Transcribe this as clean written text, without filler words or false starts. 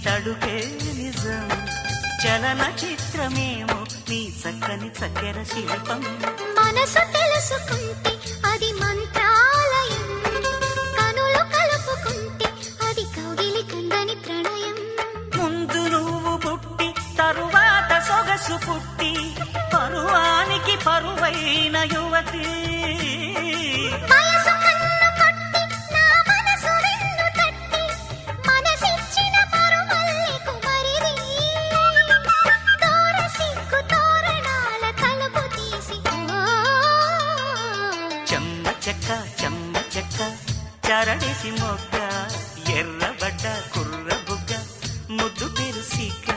తడుకే నిజం చలన చిత్రమేమో నీ చక్కని చక్కెర శిల్పం మనసు తెలుసుకుంటే అది మంత్రాలయం కనులు కలుపుకుంటే అది కౌగిలి కందని ప్రణయం ముందు నువ్వు పుట్టి తరువాత సొగసు పుట్టి పరువానికి పరువైన యువతి వయసు కన్ను కొట్టి నా మనసు వెన్ను తట్టి మనసిచ్చిన పరుమల్లెకు మరిది తోర సిగ్గు తోరణాల తలుపు తీసి చెమ్మ చెక్క చరణిసి మొగ్గ ఎర్రబడ్డ కుర్ర బుగ్గ ముద్దు పెరుసిక